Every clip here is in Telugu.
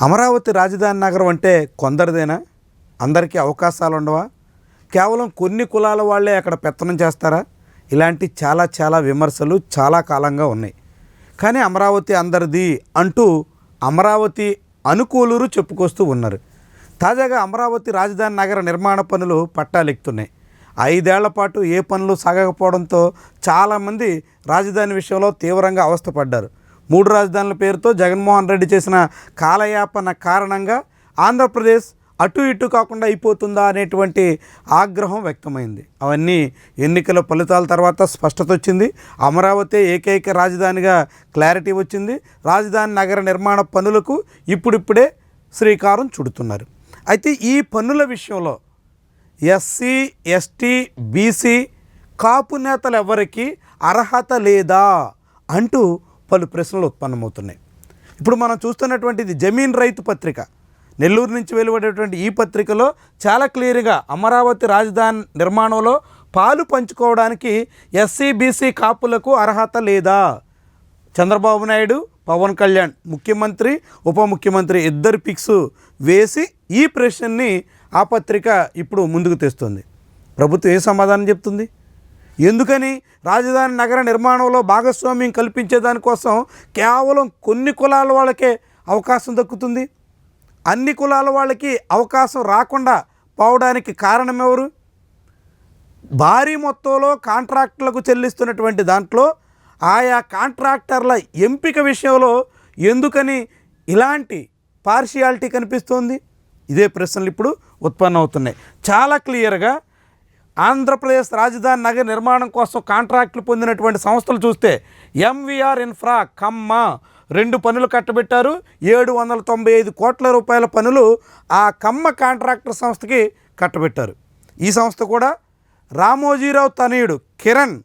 అమరావతి రాజధాని నగరం అంటే కొందరిదేనా? అందరికీ అవకాశాలు ఉండవా? కేవలం కొన్ని కులాల వాళ్ళే అక్కడ పెత్తనం చేస్తారా? ఇలాంటి చాలా విమర్శలు చాలా కాలంగా ఉన్నాయి. కానీ అమరావతి అందరిది అంటూ అమరావతి అనుకూలురు చెప్పుకొస్తూ ఉన్నారు. తాజాగా అమరావతి రాజధాని నగర నిర్మాణ పనులు పట్టాలెక్కుతున్నాయి. 5 ఏళ్ల పాటు ఏ పనులు సాగకపోవడంతో చాలామంది రాజధాని విషయంలో తీవ్రంగా అవస్థపడ్డారు. 3 రాజధానుల పేరుతో జగన్మోహన్ రెడ్డి చేసిన కాలయాపన కారణంగా ఆంధ్రప్రదేశ్ అటు ఇటు కాకుండా అయిపోతుందా అనేటువంటి ఆగ్రహం వ్యక్తమైంది. అవన్నీ ఎన్నికల ఫలితాల తర్వాత స్పష్టత వచ్చింది. అమరావతి ఏకైక రాజధానిగా క్లారిటీ వచ్చింది. రాజధాని నగర నిర్మాణ పనులకు ఇప్పుడిప్పుడే శ్రీకారం చుడుతున్నారు. అయితే ఈ పన్నుల విషయంలో ఎస్సీ, ఎస్టీ, బీసీ, కాపు నేతలు ఎవరికి అర్హత లేదా అంటూ పలు ప్రశ్నలు ఉత్పన్నమవుతున్నాయి. ఇప్పుడు మనం చూస్తున్నటువంటిది జమీన్ రైతు పత్రిక, నెల్లూరు నుంచి వెలువడేటువంటి ఈ పత్రికలో చాలా క్లియర్గా అమరావతి రాజధాని నిర్మాణంలో పాలు పంచుకోవడానికి ఎస్సీ, బీసీ, కాపులకు అర్హత లేదా? చంద్రబాబు నాయుడు, పవన్ కళ్యాణ్ ముఖ్యమంత్రి, ఉప ముఖ్యమంత్రి ఇద్దరు పిక్స్ వేసి ఈ ప్రశ్నని ఆ పత్రిక ఇప్పుడు ముందుకు తెస్తుంది. ప్రభుత్వం ఏ సమాధానం చెప్తుంది? ఎందుకని రాజధాని నగర నిర్మాణంలో భాగస్వామ్యం కల్పించేదానికోసం కేవలం కొన్ని కులాల వాళ్ళకే అవకాశం దక్కుతుంది, అన్ని కులాల వాళ్ళకి అవకాశం రాకుండా పోవడానికి కారణం ఎవరు? భారీ మొత్తంలో కాంట్రాక్టులకు చెల్లిస్తున్నటువంటి దాంట్లో ఆయా కాంట్రాక్టర్ల ఎంపిక విషయంలో ఎందుకని ఇలాంటి పార్షియాలిటీ కనిపిస్తోంది? ఇదే ప్రశ్నలు ఇప్పుడు ఉత్పన్నమవుతున్నాయి. చాలా క్లియర్గా ఆంధ్రప్రదేశ్ రాజధాని నగర నిర్మాణం కోసం కాంట్రాక్టులు పొందినటువంటి సంస్థలు చూస్తే ఎంవీఆర్ ఇన్ఫ్రా కమ్మ 2 పనులు కట్టబెట్టారు. 795 కోట్ల రూపాయల పనులు ఆ కమ్మ కాంట్రాక్టర్ సంస్థకి కట్టబెట్టారు. ఈ సంస్థ కూడా రామోజీరావు తనయుడు కిరణ్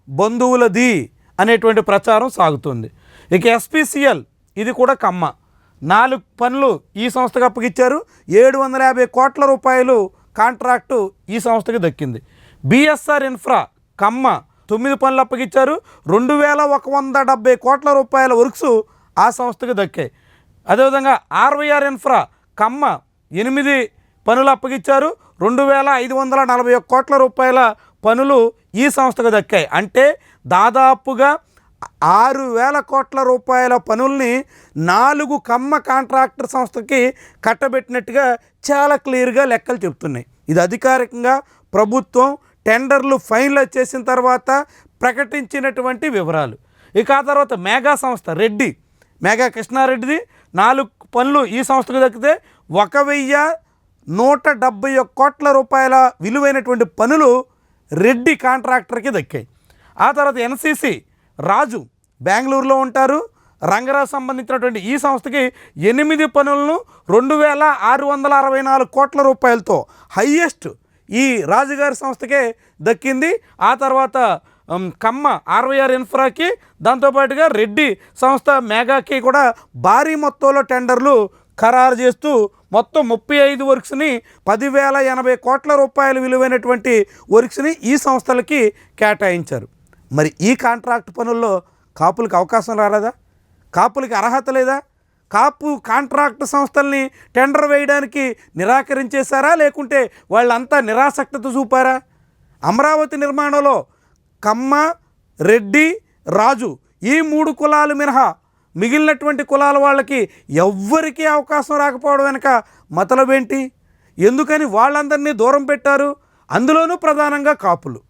బంధువులది అనేటువంటి ప్రచారం సాగుతుంది. ఇక ఎస్పీసీఎల్ ఇది కూడా కమ్మ 4 పనులు ఈ సంస్థకు అప్పగిచ్చారు. 750 కోట్ల రూపాయలు కాంట్రాక్టు ఈ సంస్థకి దక్కింది. బిఎస్ఆర్ ఇన్ఫ్రా కమ్మ 9 పనులు అప్పగిచ్చారు. 2170 కోట్ల రూపాయల వర్క్స్ ఆ సంస్థకి దక్కాయి. అదేవిధంగా ఆర్వైఆర్ ఇన్ఫ్రా కమ్మ 8 పనులు అప్పగిచ్చారు. 2541 కోట్ల రూపాయల పనులు ఈ సంస్థకు దక్కాయి. అంటే దాదాపుగా 6000 కోట్ల రూపాయల పనుల్ని 4 కమ్మ కాంట్రాక్టర్ సంస్థకి కట్టబెట్టినట్టుగా చాలా క్లియర్గా లెక్కలు చెప్తున్నాయి. ఇది అధికారికంగా ప్రభుత్వం టెండర్లు ఫైనల్ చేసిన తర్వాత ప్రకటించినటువంటి వివరాలు. ఇక ఆ తర్వాత మేఘా సంస్థ మేఘా కృష్ణారెడ్డిది 4 పనులు ఈ సంస్థకు దక్కితే 1171 కోట్ల రూపాయల విలువైనటువంటి పనులు రెడ్డి కాంట్రాక్టర్కి దక్కాయి. ఆ తర్వాత ఎన్సీసీ రాజు బెంగళూరులో ఉంటారు, రంగరాజు సంబంధించినటువంటి ఈ సంస్థకి 8 పనులను 2664 కోట్ల రూపాయలతో హయ్యెస్ట్ ఈ రాజుగారి సంస్థకే దక్కింది. ఆ తర్వాత కమ్మ ఆర్వైఆర్ ఇన్ఫ్రాకి, దాంతోపాటుగా రెడ్డి సంస్థ మేఘాకి కూడా భారీ మొత్తంలో టెండర్లు ఖరారు చేస్తూ మొత్తం 35 వర్క్స్ని 10,080 కోట్ల రూపాయలు విలువైనటువంటి వర్క్స్ని ఈ సంస్థలకి కేటాయించారు. మరి ఈ కాంట్రాక్ట్ పనుల్లో కాపులకు అవకాశం రాలేదా? కాపులకి అర్హత లేదా? కాపు కాంట్రాక్ట్ సంస్థల్ని టెండర్ వేయడానికి నిరాకరించేశారా, లేకుంటే వాళ్ళంతా నిరాసక్తత చూపారా? అమరావతి నిర్మాణంలో కమ్మ, రెడ్డి, రాజు ఈ 3 కులాలు మినహా మిగిలినటువంటి కులాల వాళ్ళకి ఎవ్వరికీ అవకాశం రాకపోవడం వెనక మతలబేంటి? ఎందుకని వాళ్ళందరినీ దూరం పెట్టారు? అందులోనూ ప్రధానంగా కాపులు.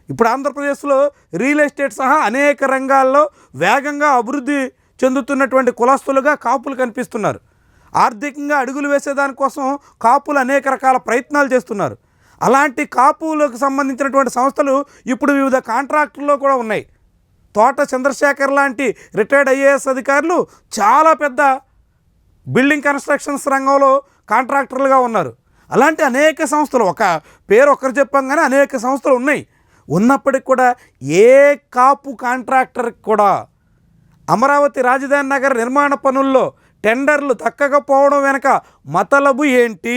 ఇప్పుడు ఆంధ్రప్రదేశ్లో రియల్ ఎస్టేట్ సహా అనేక రంగాల్లో వేగంగా అభివృద్ధి చెందుతున్నటువంటి కులస్తులుగా కాపులు కనిపిస్తున్నారు. ఆర్థికంగా అడుగులు వేసేదానికోసం కాపులు అనేక రకాల ప్రయత్నాలు చేస్తున్నారు. అలాంటి కాపులకు సంబంధించినటువంటి సంస్థలు ఇప్పుడు వివిధ కాంట్రాక్టుల్లో కూడా ఉన్నాయి. తోట చంద్రశేఖర్ లాంటి రిటైర్డ్ ఐఏఎస్ అధికారులు చాలా పెద్ద బిల్డింగ్ కన్స్ట్రక్షన్స్ రంగంలో కాంట్రాక్టర్లుగా ఉన్నారు. అలాంటి అనేక సంస్థలు, ఒక పేరు ఒక్కరు చెప్పాం కానీ అనేక సంస్థలు ఉన్నాయి. ఉన్నప్పటికి కూడా ఏ కాపు కాంట్రాక్టర్కి కూడా అమరావతి రాజధాని నగర నిర్మాణ పనుల్లో టెండర్లు దక్కకపోవడం వెనక మతలబు ఏంటి?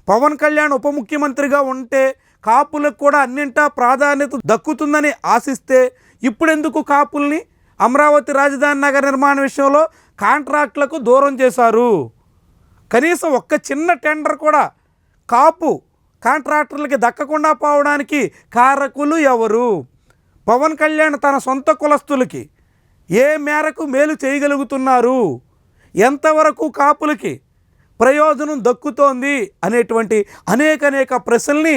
పవన్ కళ్యాణ్ ఉప ముఖ్యమంత్రిగా ఉంటే కాపులకు కూడా అన్నింటా ప్రాధాన్యత దక్కుతుందని ఆశిస్తే ఇప్పుడెందుకు కాపుల్ని అమరావతి రాజధాని నగర నిర్మాణ విషయంలో కాంట్రాక్టులకు దూరం చేశారు? కనీసం ఒక్క చిన్న టెండర్ కూడా కాపు కాంట్రాక్టర్లకి దక్కకుండా పోవడానికి కారకులు ఎవరు? పవన్ కళ్యాణ్ తన సొంత కులస్తులకి ఏ మేరకు మేలు చేయగలుగుతున్నారు? ఎంతవరకు కాపులకి ప్రయోజనం దక్కుతోంది అనేటువంటి అనేక ప్రశ్నల్ని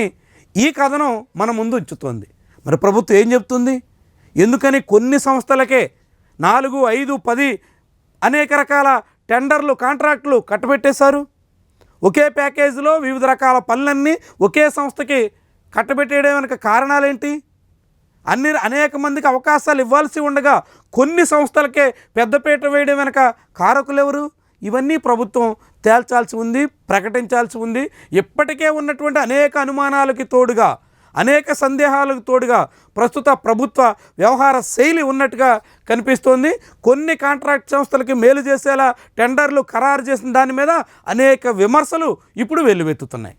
ఈ కథనం మన ముందు ఉంచుతోంది. మరి ప్రభుత్వం ఏం చెప్తుంది? ఎందుకని కొన్ని సంస్థలకే 4, 5, 10 అనేక రకాల టెండర్లు కాంట్రాక్టులు కట్టబెట్టేశారు? ఒకే ప్యాకేజీలో వివిధ రకాల పనులన్నీ ఒకే సంస్థకి కట్టబెట్టేయడం వెనుక కారణాలేంటి? అనేక మందికి అవకాశాలు ఇవ్వాల్సి ఉండగా కొన్ని సంస్థలకే పెద్దపీట వేయడం వెనుక కారకులు ఎవరు? ఇవన్నీ ప్రభుత్వం తేల్చాల్సి ఉంది, ప్రకటించాల్సి ఉంది. ఇప్పటికే ఉన్నటువంటి అనేక అనుమానాలకి తోడుగా, అనేక సందేహాలకు తోడుగా ప్రస్తుత ప్రభుత్వ వ్యవహార శైలి ఉన్నట్టుగా కనిపిస్తోంది. కొన్ని కాంట్రాక్ట్ సంస్థలకి మేలు చేసేలా టెండర్లు ఖరారు చేసిన దాని మీద అనేక విమర్శలు ఇప్పుడు వెల్లువెత్తుతున్నాయి.